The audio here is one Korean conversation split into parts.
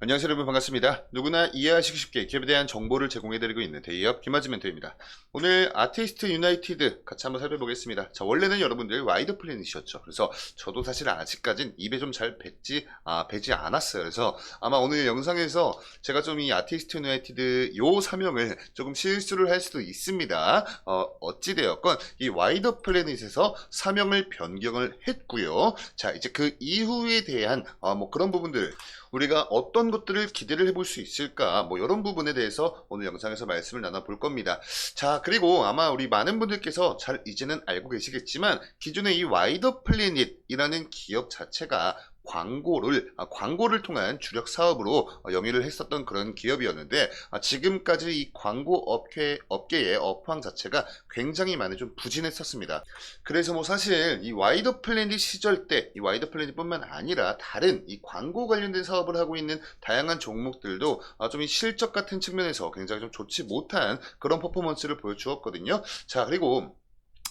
안녕하세요 여러분, 반갑습니다. 누구나 이해하시기 쉽게 기업에 대한 정보를 제공해드리고 있는 대기업 김아지 멘토입니다. 오늘 아티스트 유나이티드 같이 한번 살펴보겠습니다. 자, 원래는 여러분들 와이드 플래닛이었죠. 그래서 저도 사실 아직까진 입에 좀 잘 배지 않았어요. 그래서 아마 오늘 영상에서 제가 좀 이 아티스트 유나이티드 요 사명을 조금 실수를 할 수도 있습니다. 어찌되었건 이 와이드 플래닛에서 사명을 변경을 했고요. 자, 이제 그 이후에 대한 뭐 그런 부분들, 우리가 어떤 것들을 기대를 해볼 수 있을까, 뭐 이런 부분에 대해서 오늘 영상에서 말씀을 나눠볼 겁니다. 자, 그리고 아마 우리 많은 분들께서 잘 이제는 알고 계시겠지만, 기존의 이 와이더 플래닛이라는 기업 자체가 광고를 통한 주력 사업으로 영위를 했었던 그런 기업이었는데, 지금까지 이 광고 업계의 업황 자체가 굉장히 많이 좀 부진했었습니다. 그래서 뭐 사실 이 와이더 플래닛 시절 때 이 와이더 플래닛뿐만 아니라 다른 이 광고 관련된 사업을 하고 있는 다양한 종목들도 좀 이 실적 같은 측면에서 굉장히 좀 좋지 못한 그런 퍼포먼스를 보여주었거든요. 자, 그리고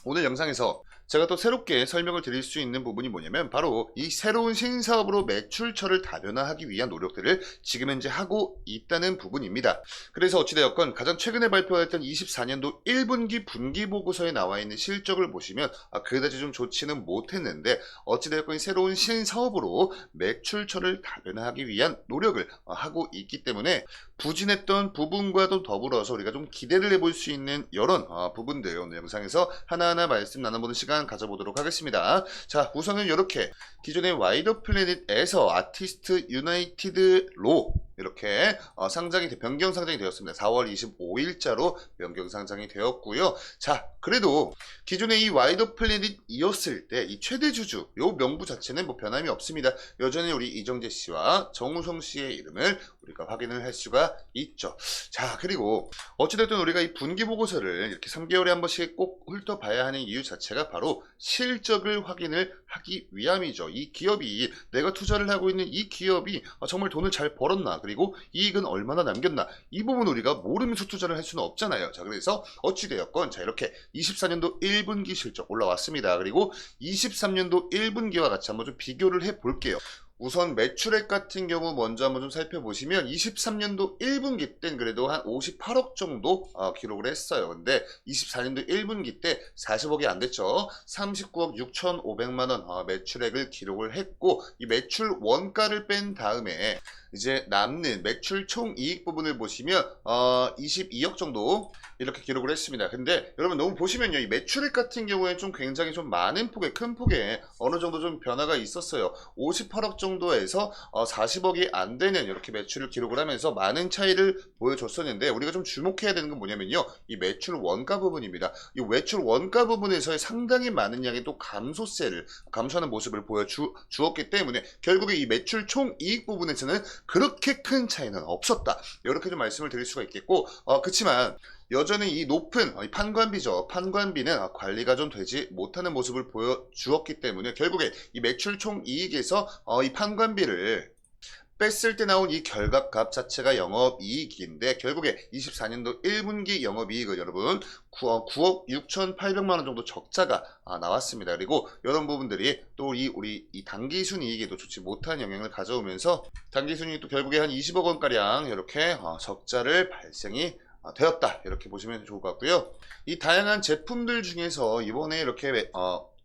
오늘 영상에서 제가 또 새롭게 설명을 드릴 수 있는 부분이 뭐냐면, 바로 이 새로운 신사업으로 매출처를 다변화하기 위한 노력들을 지금 현재 하고 있다는 부분입니다. 그래서 어찌되었건 가장 최근에 발표했던 24년도 1분기 분기보고서에 나와 있는 실적을 보시면 그다지 좀 좋지는 못했는데, 어찌되었건 새로운 신사업으로 매출처를 다변화하기 위한 노력을 하고 있기 때문에 부진했던 부분과도 더불어서 우리가 좀 기대를 해볼 수 있는 이런 부분들 오늘 영상에서 하나하나 말씀 나눠보는 시간 가져보도록 하겠습니다. 자, 우선은 이렇게 기존의 와이더 플래닛에서 아티스트 유나이티드로 이렇게 변경 상장이 되었습니다. 4월 25일자로 변경 상장이 되었고요. 자, 그래도 기존의 이 와이더 플래닛이었을 때 이 최대 주주 요 명부 자체는 뭐 변함이 없습니다. 여전히 우리 이정재 씨와 정우성 씨의 이름을 우리가 확인을 할 수가 있죠. 자, 그리고 어찌됐든 우리가 이 분기 보고서를 이렇게 3개월에 한 번씩 꼭 훑어봐야 하는 이유 자체가 바로 실적을 확인을 하기 위함이죠. 이 기업이, 내가 투자를 하고 있는 이 기업이 정말 돈을 잘 벌었나, 그리고 이익은 얼마나 남겼나, 이 부분 우리가 모르면서 투자를 할 수는 없잖아요. 자, 그래서 어찌되었건 자, 이렇게 24년도 1분기 실적 올라왔습니다. 그리고 23년도 1분기와 같이 한번 좀 비교를 해 볼게요. 우선 매출액 같은 경우 먼저 한번 좀 살펴보시면, 23년도 1분기 땐 그래도 한 58억 정도 기록을 했어요. 근데 24년도 1분기 때 40억이 안 됐죠. 39억 6,500만원 매출액을 기록을 했고, 이 매출 원가를 뺀 다음에 이제 남는 매출 총이익 부분을 보시면 22억 정도 이렇게 기록을 했습니다. 근데 여러분 너무 보시면요, 이 매출액 같은 경우에 좀 굉장히 좀 많은 폭의, 큰 폭의 어느 정도 좀 변화가 있었어요. 58억 정도에서 40억이 안 되는 이렇게 매출을 기록을 하면서 많은 차이를 보여줬었는데, 우리가 좀 주목해야 되는 건 뭐냐면요, 이 매출 원가 부분입니다. 이 매출 원가 부분에서의 상당히 많은 양의 또 감소하는 모습을 보여주었기 때문에 결국에 이 매출 총이익 부분에서는 그렇게 큰 차이는 없었다, 이렇게 좀 말씀을 드릴 수가 있겠고, 그렇지만 여전히 이 높은 판관비죠. 판관비는 관리가 좀 되지 못하는 모습을 보여주었기 때문에 결국에 이 매출 총이익에서 이 판관비를 뺐을 때 나온 이 결과값 자체가 영업이익인데, 결국에 24년도 1분기 영업이익은 여러분 9억 6,800만원 정도 적자가 나왔습니다. 그리고 이런 부분들이 또 우리 이 당기순이익에도 좋지 못한 영향을 가져오면서 당기순이익도 결국에 한 20억 원가량 이렇게 적자를 발생이 되었다, 이렇게 보시면 좋을 것 같고요. 이 다양한 제품들 중에서 이번에 이렇게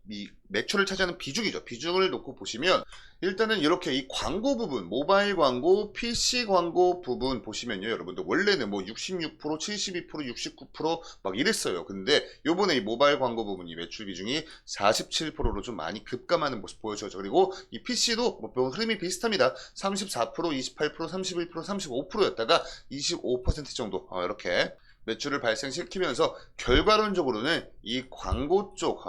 이 매출을 차지하는 비중이죠. 비중을 놓고 보시면 일단은 이렇게 이 광고 부분, 모바일 광고, PC 광고 부분 보시면요, 여러분들 원래는 뭐 66%, 72%, 69% 이랬어요. 근데 요번에 이 모바일 광고 부분이 매출 비중이 47%로 좀 많이 급감하는 모습 보여줘죠. 그리고 이 PC도 뭐 흐름이 비슷합니다. 34%, 28%, 31%, 35%였다가 25% 정도 이렇게 매출을 발생시키면서 결과론적으로는 이 광고 쪽,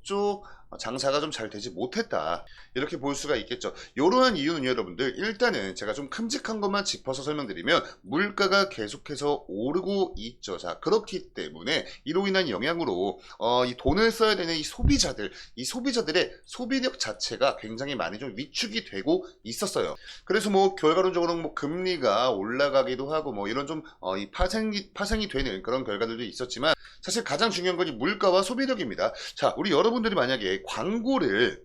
이쪽 장사가 좀 잘 되지 못했다, 이렇게 볼 수가 있겠죠. 이러한 이유는 여러분들, 일단은 제가 좀 큼직한 것만 짚어서 설명드리면 물가가 계속해서 오르고 있죠. 자, 그렇기 때문에 이로 인한 영향으로 이 돈을 써야 되는 이 소비자들의 소비력 자체가 굉장히 많이 좀 위축이 되고 있었어요. 그래서 뭐 결과론적으로 뭐 금리가 올라가기도 하고 뭐 이런 좀 이 파생이 되는 그런 결과들도 있었지만, 사실 가장 중요한 건 이 물가와 소비력입니다. 자, 우리 여러분들이 만약에 광고를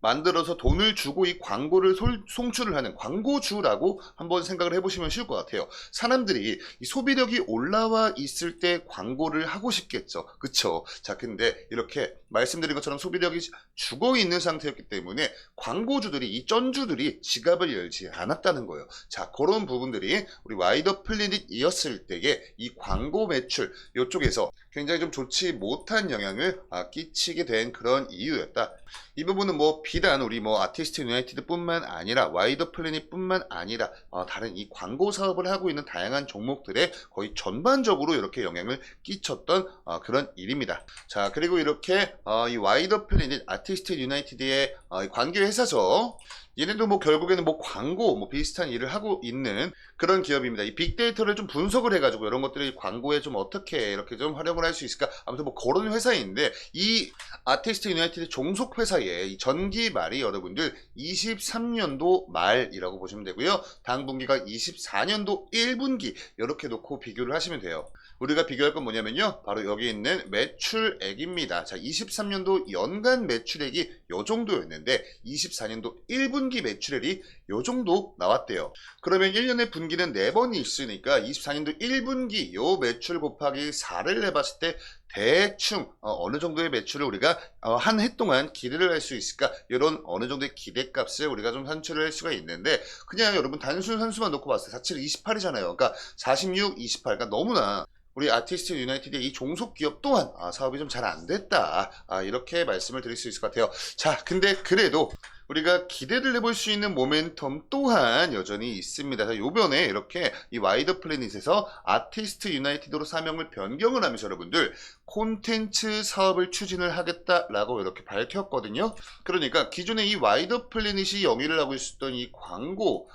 만들어서 돈을 주고 이 광고를 송출을 하는 광고주라고 한번 생각을 해보시면 쉬울 것 같아요. 사람들이 이 소비력이 올라와 있을 때 광고를 하고 싶겠죠. 그쵸? 자, 근데 이렇게 말씀드린 것처럼 소비력이 죽어 있는 상태였기 때문에 광고주들이, 이 쩐주들이 지갑을 열지 않았다는 거예요. 자, 그런 부분들이 우리 와이더 플래닛이었을 때의 이 광고 매출 이쪽에서 굉장히 좀 좋지 못한 영향을 끼치게 된 그런 이유였다. 이 부분은 뭐 비단 우리 뭐 아티스트 유나이티드 뿐만 아니라 와이더 플래닛 뿐만 아니라 다른 이 광고 사업을 하고 있는 다양한 종목들에 거의 전반적으로 이렇게 영향을 끼쳤던 그런 일입니다. 자, 그리고 이렇게 이 와이더 플래닛 아티스트 유나이티드의 관계 회사죠. 얘네도 뭐 결국에는 뭐 광고 뭐 비슷한 일을 하고 있는 그런 기업입니다. 이 빅데이터를 좀 분석을 해가지고 이런 것들이 광고에 좀 어떻게 이렇게 좀 활용을 할 수 있을까? 아무튼 뭐 그런 회사인데 이 아티스트 유나이티드 종속 회사의 이 전기 말이 여러분들 23년도 말이라고 보시면 되고요. 당분기가 24년도 1분기 이렇게 놓고 비교를 하시면 돼요. 우리가 비교할 건 뭐냐면요. 바로 여기 있는 매출액입니다. 자, 23년도 연간 매출액이 요 정도였는데 24년도 1분기 매출액이 요 정도 나왔대요. 그러면 1년의 분기는 4번이 있으니까 24년도 1분기 요 매출 곱하기 4를 해봤을 때 대충 어느 정도의 매출을 우리가 한 해 동안 기대를 할 수 있을까, 이런 어느 정도의 기대값을 우리가 좀 산출을 할 수가 있는데, 그냥 여러분 단순 산수만 놓고 봤을 때 47, 28이잖아요. 그러니까 46, 28. 그러니까 너무나 우리 아티스트 유나이티드의 이 종속 기업 또한 사업이 좀 잘 안 됐다, 이렇게 말씀을 드릴 수 있을 것 같아요. 자, 근데 그래도 우리가 기대를 해볼 수 있는 모멘텀 또한 여전히 있습니다. 요번에 이렇게 이 와이더 플래닛에서 아티스트 유나이티드로 사명을 변경을 하면서 여러분들 콘텐츠 사업을 추진을 하겠다라고 이렇게 밝혔거든요. 그러니까 기존에 이 와이더 플래닛이 영위를 하고 있었던 이 광고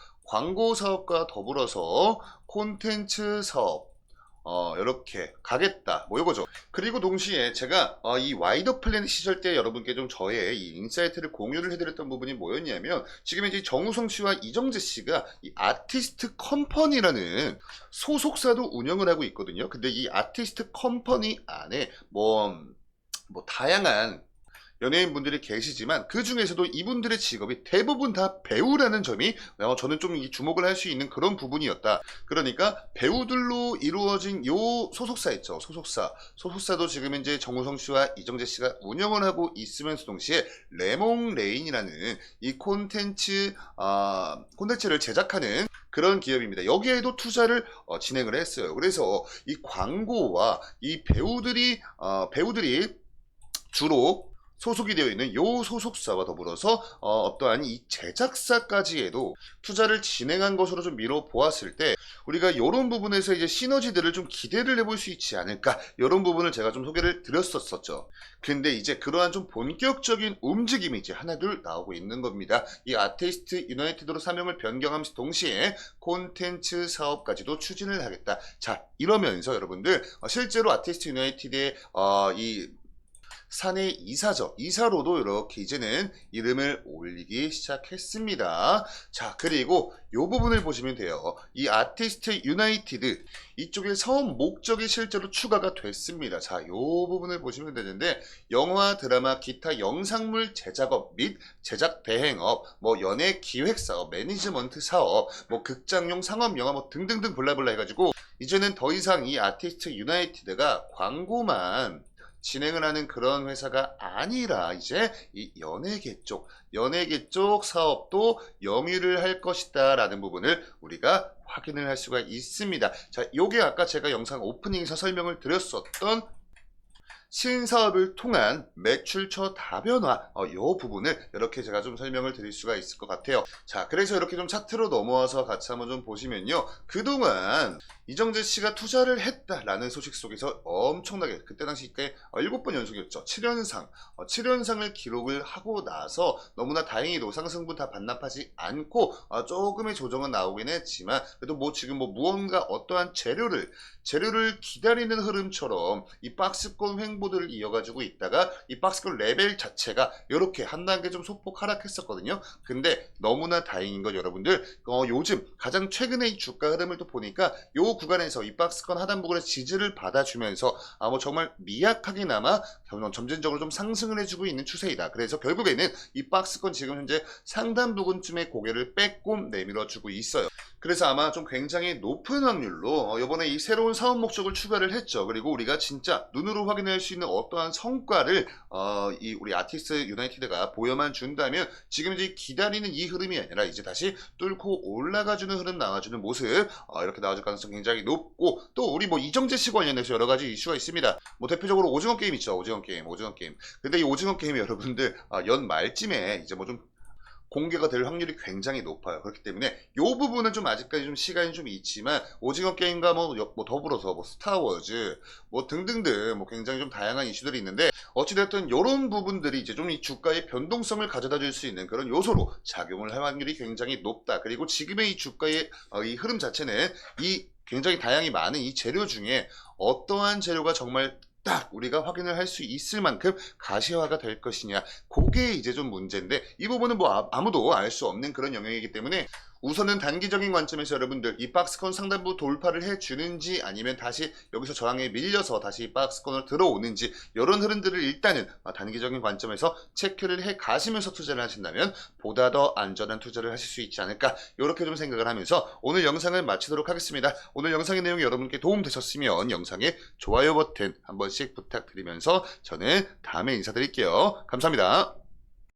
사업과 더불어서 콘텐츠 사업 이렇게 가겠다, 뭐 요거죠. 그리고 동시에 제가 이 와이더 플래닛 시절 때 여러분께 좀 저의 이 인사이트를 공유를 해드렸던 부분이 뭐였냐면, 지금 이제 정우성 씨와 이정재 씨가 이 아티스트 컴퍼니라는 소속사도 운영을 하고 있거든요. 근데 이 아티스트 컴퍼니 안에 뭐 다양한 연예인분들이 계시지만 그 중에서도 이분들의 직업이 대부분 다 배우라는 점이 저는 좀 주목을 할 수 있는 그런 부분이었다. 그러니까 배우들로 이루어진 요 소속사 있죠. 소속사도 지금 이제 정우성 씨와 이정재 씨가 운영을 하고 있으면서 동시에 레몽레인이라는 이 콘텐츠를 제작하는 그런 기업입니다. 여기에도 투자를 진행을 했어요. 그래서 이 광고와 이 배우들이 주로 소속이 되어 있는 요 소속사와 더불어서 어떠한 이 제작사까지에도 투자를 진행한 것으로 좀 미뤄 보았을 때, 우리가 이런 부분에서 이제 시너지들을 좀 기대를 해볼 수 있지 않을까, 이런 부분을 제가 좀 소개를 드렸었죠. 근데 이제 그러한 좀 본격적인 움직임이 이제 하나둘 나오고 있는 겁니다. 이 아티스트 유나이티드로 사명을 변경하면서 동시에 콘텐츠 사업까지도 추진을 하겠다. 자, 이러면서 여러분들 실제로 아티스트 유나이티드의 이 사내 이사죠. 이사로도 이렇게 이제는 이름을 올리기 시작했습니다. 자, 그리고 이 부분을 보시면 돼요. 이 아티스트 유나이티드 이쪽에 사업 목적이 실제로 추가가 됐습니다. 자, 이 부분을 보시면 되는데, 영화, 드라마, 기타 영상물 제작업 및 제작 대행업, 뭐 연예 기획 사업, 매니지먼트 사업, 뭐 극장용 상업 영화 뭐 등등등 블라블라 해가지고 이제는 더 이상 이 아티스트 유나이티드가 광고만 진행을 하는 그런 회사가 아니라 이제 이 연예계 쪽 사업도 영위를 할 것이다 라는 부분을 우리가 확인을 할 수가 있습니다. 자, 요게 아까 제가 영상 오프닝에서 설명을 드렸었던 신사업을 통한 매출처 다변화, 요 부분을 이렇게 제가 좀 설명을 드릴 수가 있을 것 같아요. 자, 그래서 이렇게 좀 차트로 넘어와서 같이 한번 좀 보시면요, 그동안 이정재 씨가 투자를 했다라는 소식 속에서 엄청나게, 그때 당시 때 7번 연속이었죠. 7연상을 기록을 하고 나서 너무나 다행히도 상승분 다 반납하지 않고 조금의 조정은 나오긴 했지만, 그래도 뭐 지금 뭐 무언가 어떠한 재료를 기다리는 흐름처럼 이 박스권 횡보 행보들을 이어가지고 있다가 이 박스권 레벨 자체가 이렇게 한 단계 좀 소폭 하락했었거든요. 근데 너무나 다행인 건 여러분들 요즘 가장 최근에 이 주가 흐름을 또 보니까 요 구간에서 이 박스권 하단 부분에서 지지를 받아주면서 뭐 정말 미약하게나마 점진적으로 좀 상승을 해주고 있는 추세이다. 그래서 결국에는 이 박스권 지금 현재 상단 부근쯤에 고개를 빼꼼 내밀어주고 있어요. 그래서 아마 좀 굉장히 높은 확률로 이번에 이 새로운 사업 목적을 추가를 했죠. 그리고 우리가 진짜 눈으로 확인할 수 있는 어떠한 성과를 이 우리 아티스트 유나이티드가 보여만 준다면 지금 이제 기다리는 이 흐름이 아니라 이제 다시 뚫고 올라가주는 흐름 나와주는 모습 이렇게 나와줄 가능성이 굉장히 높고, 또 우리 뭐 이정재 씨 관련해서 여러 가지 이슈가 있습니다. 뭐 대표적으로 오징어 게임 있죠. 오징어 게임. 근데 이 오징어 게임이 여러분들 연 말쯤에 이제 뭐 좀 공개가 될 확률이 굉장히 높아요. 그렇기 때문에 이 부분은 좀 아직까지 좀 시간이 좀 있지만 오징어 게임과 뭐 더불어서 뭐 스타워즈 뭐 등등등 뭐 굉장히 좀 다양한 이슈들이 있는데, 어찌됐든 이런 부분들이 이제 좀 이 주가의 변동성을 가져다 줄 수 있는 그런 요소로 작용을 할 확률이 굉장히 높다. 그리고 지금의 이 주가의 이 흐름 자체는 이 굉장히 다양히 많은 이 재료 중에 어떠한 재료가 정말 딱 우리가 확인을 할 수 있을 만큼 가시화가 될 것이냐, 그게 이제 좀 문제인데, 이 부분은 뭐 아무도 알 수 없는 그런 영역이기 때문에 우선은 단기적인 관점에서 여러분들 이 박스권 상단부 돌파를 해주는지 아니면 다시 여기서 저항에 밀려서 다시 이 박스권으로 들어오는지, 이런 흐름들을 일단은 단기적인 관점에서 체크를 해 가시면서 투자를 하신다면 보다 더 안전한 투자를 하실 수 있지 않을까, 이렇게 좀 생각을 하면서 오늘 영상을 마치도록 하겠습니다. 오늘 영상의 내용이 여러분께 도움 되셨으면 영상에 좋아요 버튼 한 번씩 부탁드리면서 저는 다음에 인사드릴게요. 감사합니다.